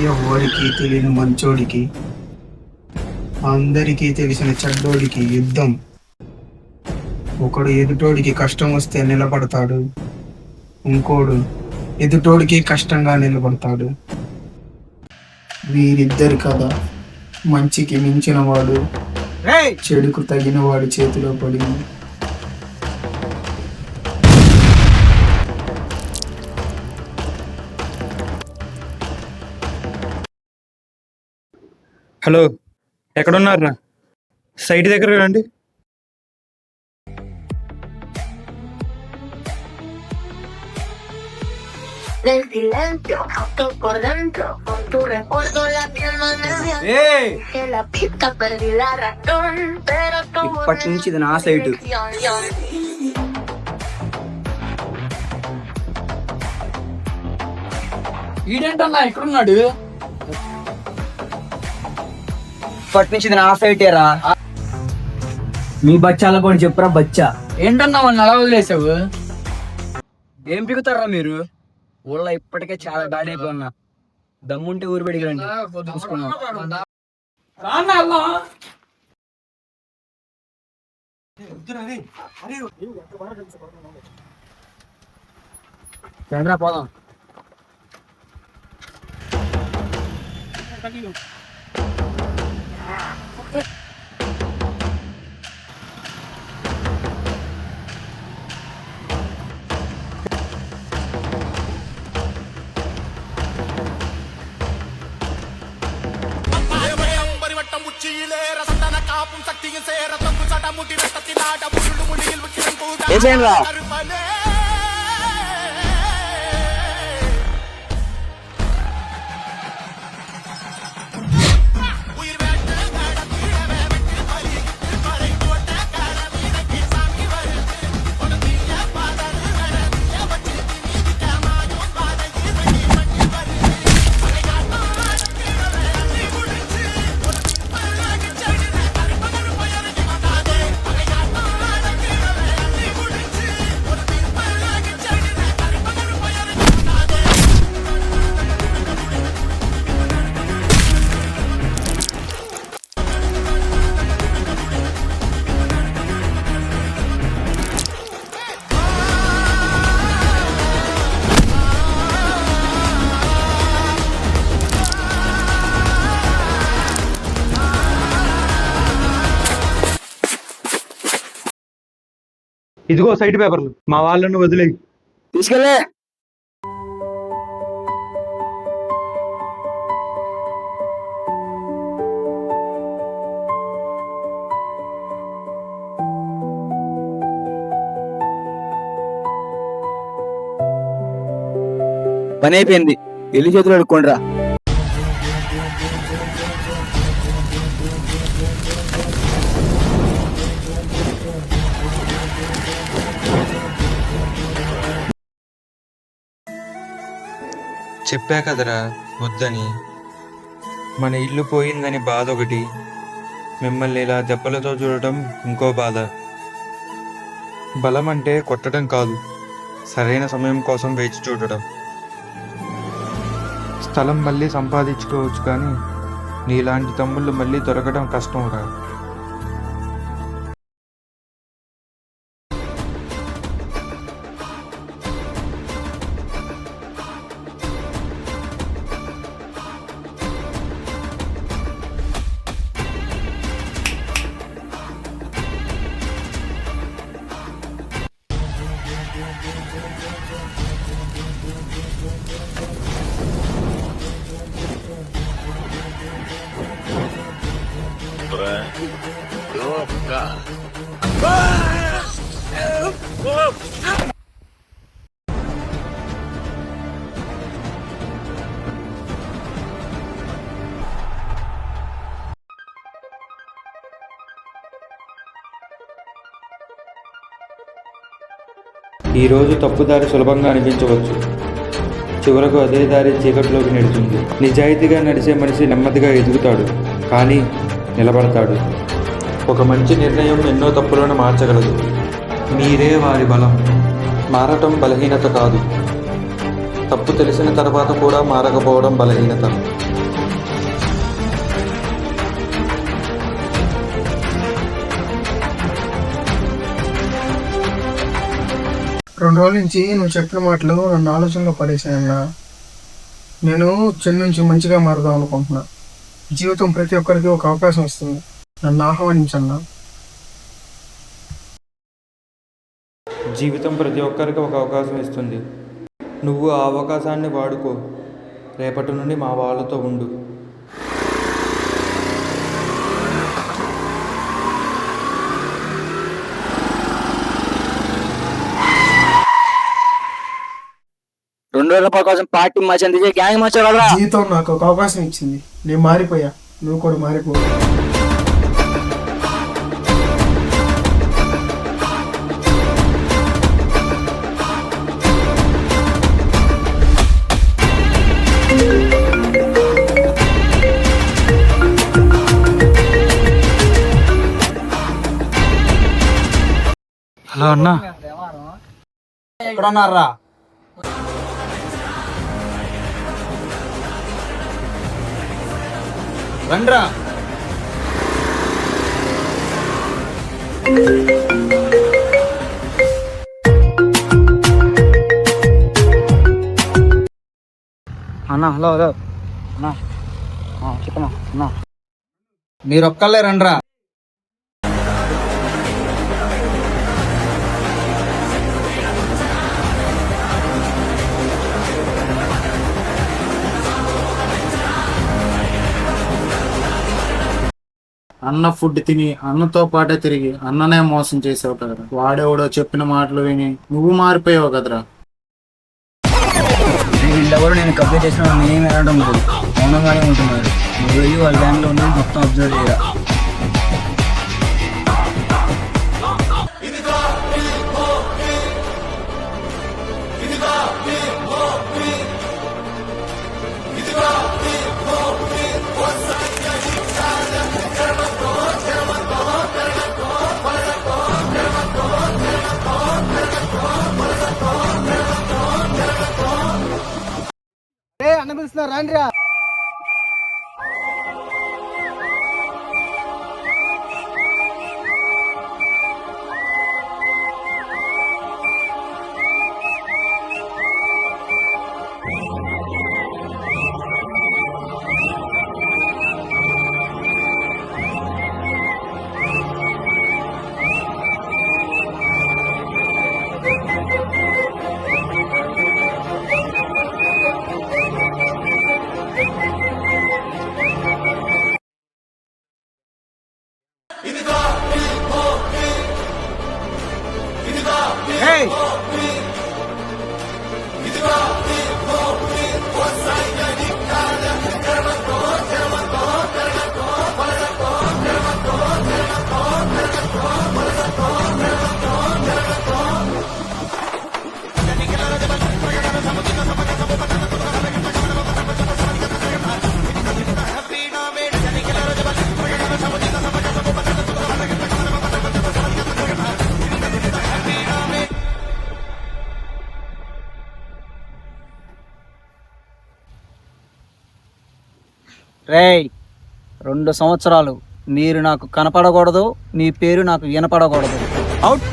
ఎవరికి తెలియని మంచోడికి, అందరికీ తెలిసిన చెడ్డోడికి యుద్ధం. ఒకడు ఎదుటోడికి కష్టం వస్తే నిలబడతాడు, ఇంకోడు ఎదుటోడికి కష్టంగా నిలబడతాడు. వీరిద్దరి కథ మంచికి మించిన వాడు చెడుకు తగిన వాడి చేతిలో పడింది. హలో, ఎక్కడున్నారా? సైట్ దగ్గర రండి. Del silencio, tú por dentro, con tu recuerdo la piel no nerviosa. Que la pista perdí la razón, pero tú ఇప్పటి నుంచి ఇది నా సైటు. ఈడేంటన్నా ఎక్కడున్నాడు? ఇప్పటి నుంచి ఇది నా సైటేరా. మీ బచ్చాలకు కూడా చెప్పురా బచ్చా. ఏంటన్నా వాళ్ళని అలా వదిలేసావు? ఏం పిగుతారా మీరు? ఊళ్ళో ఇప్పటికే చాలా బ్యాడ్ అయిపోయినా. దమ్ముంటే ఊరు బయటికి రండి, చూసుకున్నాం. చంద్ర పోదాం. ఇదిగో సైట్ పేపర్లు, మా వాళ్ళను వదిలేయి. తీసుకెళ్ళే. పని అయిపోయింది, వెళ్ళి చేతులు అడుక్కోండి రా. చెప్పా కదరా వద్దని. మన ఇల్లు పోయిందని బాధ ఒకటి, మిమ్మల్ని ఇలా దెబ్బలతో చూడటం ఇంకో బాధ. బలం అంటే కొట్టడం కాదు, సరైన సమయం కోసం వేచి చూడటం. స్థలం మళ్ళీ సంపాదించుకోవచ్చు, కానీ నీలాంటి తమ్ముళ్ళు మళ్ళీ దొరకడం కష్టం రా. ఈరోజు తప్పుదారి సులభంగా అనిపించవచ్చు, చివరకు అదే దారి చీకటిలోకి నడుస్తుంది. నిజాయితీగా నడిచే మనిషి నెమ్మదిగా ఎదుగుతాడు, కానీ నిలబడతాడు. ఒక మంచి నిర్ణయం ఎన్నో తప్పులను మార్చగలదు. మీరే వారి బలం. మారటం బలహీనత కాదు, తప్పు తెలిసిన తర్వాత కూడా మారకపోవడం బలహీనత. 2 రోజుల నుంచి నువ్వు చెప్పిన మాటలు నన్ను ఆలోచనలో పడేసాయన్నా. నేను చెడు నుంచి మంచిగా మారుదాం అనుకుంటున్నా. జీవితం ప్రతి ఒక్కరికి ఒక అవకాశం ఇస్తుంది. నన్ను ఆహ్వానించన్నా. జీవితం ప్రతి ఒక్కరికి ఒక అవకాశం ఇస్తుంది. నువ్వు ఆ అవకాశాన్ని వాడుకో. రేపటి నుండి మా వాళ్ళతో ఉండు. ₹2 కోసం పార్టీ మచ్చంది గ్యాంగ్ మచ్చగలరా? జీవితం నాకు ఒక అవకాశం ఇచ్చింది. నేను మారిపోయా, నువ్వు కూడా మారిపో. హలో అన్నా, ఎక్కడున్నారా? రండ్రా. అన్నా హలో హలో అన్నా చెప్పనా అన్నా, మీరు ఒక్కళ్ళే రండ్రా. అన్న ఫుడ్ తిని అన్నతో పాటే తిరిగి అన్ననే మోసం చేసావు కదరా. వాడెవడో చెప్పిన మాటలు విని నువ్వు మారిపోయావు కదరా. వీళ్ళెవరు నేను కంప్లీట్ చేసిన నేనేమి అనడం లేదు, మౌనంగానే ఉంటున్నారు. నువ్వు వెళ్ళి వాళ్ళ గ్యాంగ్లో ఉంది మొత్తం అబ్జర్వ్ చేయరా. రేయ్, 2 సంవత్సరాలు మీరు నాకు కనపడకూడదు, మీ పేరు నాకు వినపడకూడదు. అవుట్.